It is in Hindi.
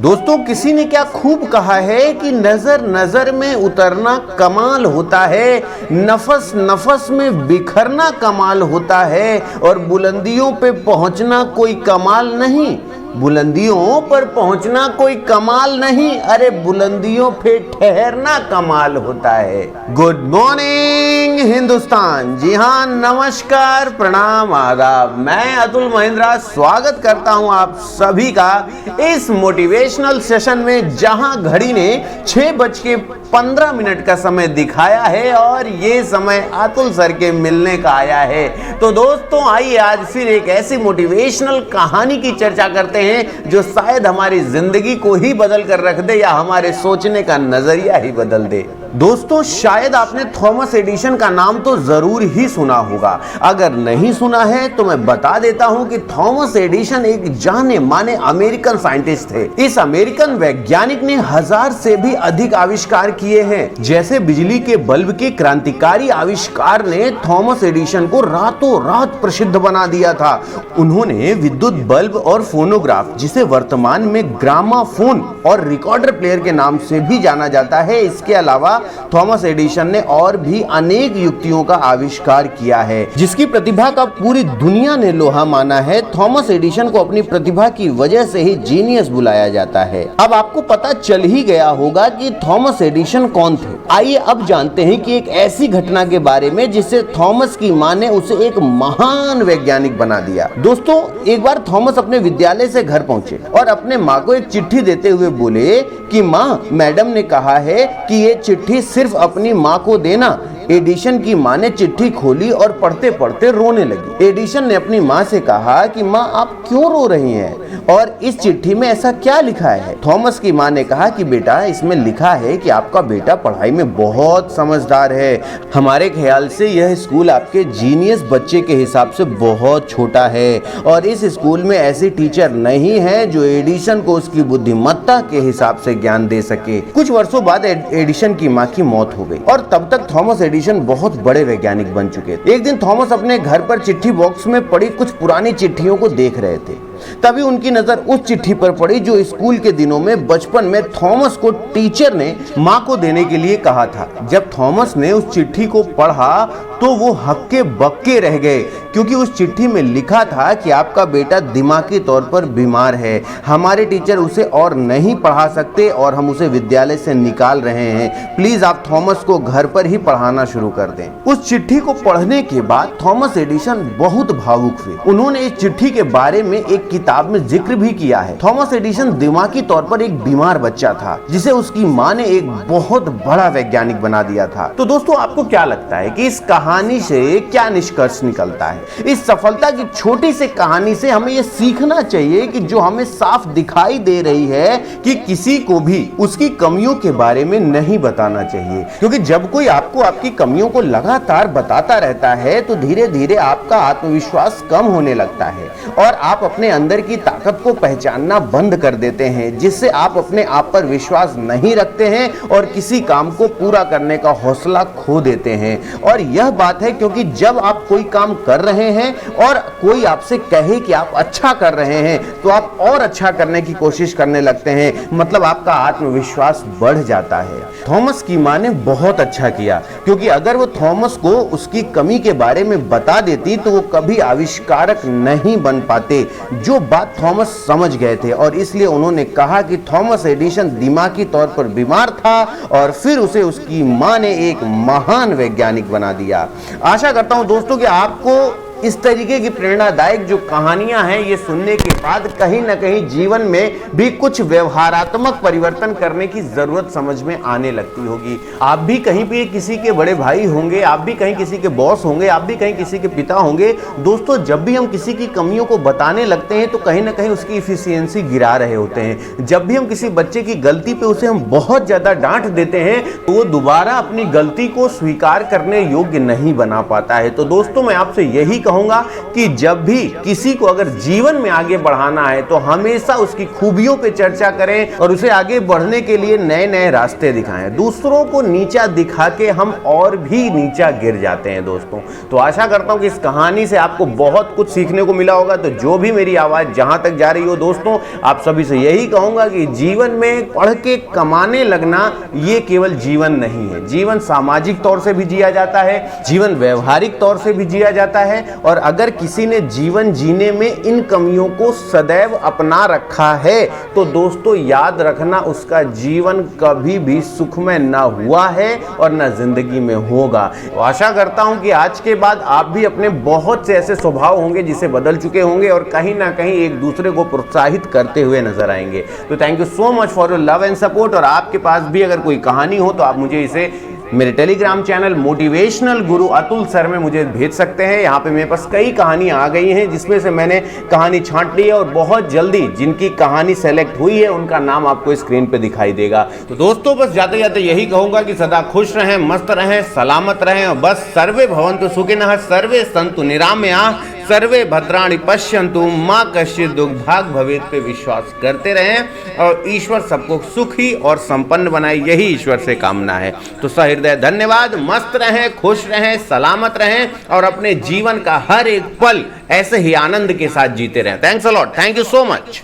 दोस्तों, किसी ने क्या खूब कहा है कि नजर नजर में उतरना कमाल होता है, नफस नफस में बिखरना कमाल होता है और बुलंदियों पे पहुंचना कोई कमाल नहीं। बुलंदियों पर पहुंचना कोई कमाल नहीं, अरे बुलंदियों पे ठहरना कमाल होता है। Good morning Hindustan. जी हाँ, नमस्कार, प्रणाम, आदाब। मैं अतुल महिंद्रा स्वागत करता हूं आप सभी का इस मोटिवेशनल सेशन में, जहां घड़ी ने 6:15 का समय दिखाया है और ये समय अतुल सर के मिलने का आया है। तो दोस्तों, आइए आज फिर एक ऐसी मोटिवेशनल कहानी की चर्चा करते हैं जो शायद हमारी जिंदगी को ही बदल कर रख दे या हमारे सोचने का नजरिया ही बदल दे। दोस्तों, शायद आपने थॉमस एडिसन का नाम तो जरूर ही सुना होगा। अगर नहीं सुना है तो मैं बता देता हूं कि थॉमस एडिसन एक जाने माने अमेरिकन साइंटिस्ट थे। इस अमेरिकन वैज्ञानिक ने 1000 से भी अधिक आविष्कार किए हैं। जैसे बिजली के बल्ब के क्रांतिकारी आविष्कार ने थॉमस एडिसन को रातों रात प्रसिद्ध बना दिया था। उन्होंने विद्युत बल्ब और फोनोग्राफ, जिसे वर्तमान में ग्रामाफोन और रिकॉर्डर प्लेयर के नाम से भी जाना जाता है, इसके अलावा थॉमस एडिसन ने और भी अनेक युक्तियों का आविष्कार किया है, जिसकी प्रतिभा का पूरी दुनिया ने लोहा माना है। थॉमस एडिसन को अपनी प्रतिभा की वजह से ही जीनियस बुलाया जाता है। अब आपको पता चल ही गया होगा कि थॉमस एडिसन कौन थे। आइए अब जानते हैं कि एक ऐसी घटना के बारे में जिससे थॉमस की मां ने उसे एक महान वैज्ञानिक बना दिया। दोस्तों, एक बार थॉमस अपने विद्यालय से घर पहुंचे और अपने माँ को एक चिट्ठी देते हुए बोले कि माँ, मैडम ने कहा है कि ये चिट्ठी सिर्फ अपनी माँ को देना। एडिसन की माँ ने चिट्ठी खोली और पढ़ते पढ़ते रोने लगी। एडिसन ने अपनी माँ से कहा कि माँ, आप क्यों रो रही हैं और इस चिट्ठी में ऐसा क्या लिखा है। थॉमस की माँ ने कहा कि बेटा, इसमें लिखा है कि आपका बेटा पढ़ाई में बहुत समझदार है। हमारे ख्याल से यह स्कूल आपके जीनियस बच्चे के हिसाब से बहुत छोटा है और इस स्कूल में ऐसी टीचर नहीं है जो एडिसन को उसकी बुद्धिमत्ता के हिसाब से ज्ञान दे सके। कुछ वर्षों बाद एडिसन की माँ की मौत हो गई और तब तक थॉमस एडिसन बहुत बड़े वैज्ञानिक बन चुके थे। एक दिन थॉमस अपने घर पर चिट्ठी बॉक्स में पड़ी कुछ पुरानी चिट्ठियों को देख रहे थे। तभी उनकी नजर उस चिट्ठी पर पड़ी जो स्कूल के दिनों में बचपन में थॉमस को टीचर ने माँ को देने के लिए कहा था। जब थॉमस ने उस चिट्ठी को पढ़ा तो वो हक्के बक्के रह गए, क्योंकि उस चिट्ठी में लिखा था कि आपका बेटा दिमागी तौर पर बीमार है, हमारे टीचर उसे और नहीं पढ़ा सकते और हम उसे विद्यालय से निकाल रहे हैं। प्लीज आप थॉमस को घर पर ही पढ़ाना शुरू कर दें। उस चिट्ठी को पढ़ने के बाद थॉमस एडिसन बहुत भावुक हुए। उन्होंने इस चिट्ठी के बारे में एक किताब में जिक्र भी किया है। थॉमस एडिसन दिमागी तौर पर एक बीमार बच्चा था, जिसे उसकी माँ ने एक बहुत बड़ा वैज्ञानिक बना दिया था। तो दोस्तों, आपको क्या लगता है कि इस कहानी से क्या निष्कर्ष निकलता है? इस सफलता की छोटी सी कहानी से हमें यह सीखना चाहिए कि जो हमें साफ दिखाई दे रही है कि किसी को भी उसकी कमियों के बारे में नहीं बताना चाहिए, क्योंकि जब कोई आपको आपकी कमियों को लगातार बताता रहता है तो धीरे धीरे आपका आत्मविश्वास कम होने लगता है और आप अपने अंदर की ताकत को पहचानना बंद कर देते हैं, जिससे आप अपने आप पर विश्वास नहीं रखते हैं और किसी काम को पूरा करने का हौसला खो देते हैं। और यह बात है क्योंकि जब आप कोई काम कर रहे हैं और कोई आपसे कहे कि आप अच्छा कर रहे हैं तो आप और अच्छा करने की कोशिश करने लगते हैं, मतलब आपका आत्मविश्वास बढ़ जाता है। थॉमस की मां ने बहुत अच्छा किया, क्योंकि अगर वो थॉमस को उसकी कमी के बारे में बता देती तो वो कभी आविष्कारक नहीं बन पाते, जो बात थॉमस समझ गए थे। और इसलिए उन्होंने कहा कि थॉमस एडिसन दिमागी तौर पर बीमार था और फिर उसे उसकी मां ने एक महान वैज्ञानिक बना दिया। आशा करता हूं दोस्तों कि आपको इस तरीके की प्रेरणादायक जो कहानियां हैं, ये सुनने के बाद कहीं ना कहीं जीवन में भी कुछ व्यवहारात्मक परिवर्तन करने की जरूरत समझ में आने लगती होगी। आप भी कहीं पे किसी के बड़े भाई होंगे, आप भी कहीं किसी के बॉस होंगे, आप भी कहीं किसी के पिता होंगे। दोस्तों, जब भी हम किसी की कमियों को बताने लगते हैं तो कहीं ना कहीं उसकी इफिशियंसी गिरा रहे होते हैं। जब भी हम किसी बच्चे की गलती पे उसे हम बहुत ज्यादा डांट देते हैं तो वो दोबारा अपनी गलती को स्वीकार करने योग्य नहीं बना पाता है। तो दोस्तों, मैं आपसे यही कहूंगा कि जब भी किसी को अगर जीवन में आगे बढ़ाना है तो हमेशा उसकी खूबियों पे चर्चा करें और उसे आगे बढ़ने के लिए नए नए रास्ते दिखाएं। दूसरों को नीचा दिखा के हम और भी नीचा गिर जाते हैं दोस्तों। तो आशा करता हूं कि इस कहानी से आपको बहुत कुछ सीखने को मिला होगा। तो जो भी मेरी आवाज जहां तक जा रही हो दोस्तों, आप सभी से यही कहूंगा कि जीवन में पढ़ के कमाने लगना ये केवल जीवन नहीं है। जीवन सामाजिक तौर से भी जिया जाता है, जीवन व्यवहारिक तौर से भी जिया जाता है। और अगर किसी ने जीवन जीने में इन कमियों को सदैव अपना रखा है तो दोस्तों याद रखना, उसका जीवन कभी भी सुखमय ना हुआ है और ना जिंदगी में होगा। तो आशा करता हूं कि आज के बाद आप भी अपने बहुत से ऐसे स्वभाव होंगे जिसे बदल चुके होंगे और कहीं ना कहीं एक दूसरे को प्रोत्साहित करते हुए नजर आएंगे। तो thank you so much for your love and support. और आपके पास भी अगर कोई कहानी हो तो आप मुझे इसे मेरे टेलीग्राम चैनल मोटिवेशनल गुरु अतुल सर में मुझे भेज सकते हैं। यहाँ पे मेरे पास कई कहानियाँ आ गई हैं जिसमें से मैंने कहानी छांट ली है और बहुत जल्दी जिनकी कहानी सेलेक्ट हुई है उनका नाम आपको स्क्रीन पे दिखाई देगा। तो दोस्तों बस जाते जाते यही कहूँगा कि सदा खुश रहें, मस्त रहें, सलामत रहें और बस सर्वे भवन्तु सुखिनः, सर्वे सन्तु निरामयाः, सर्वे भद्राणि पश्यन्तु मां कश्चित् दुर्भाग् भवेत् पे विश्वास करते रहें और ईश्वर सबको सुखी और संपन्न बनाए, यही ईश्वर से कामना है। तो सहृदय धन्यवाद। मस्त रहें, खुश रहें, सलामत रहें और अपने जीवन का हर एक पल ऐसे ही आनंद के साथ जीते रहें। Thanks a lot. Thank you so much.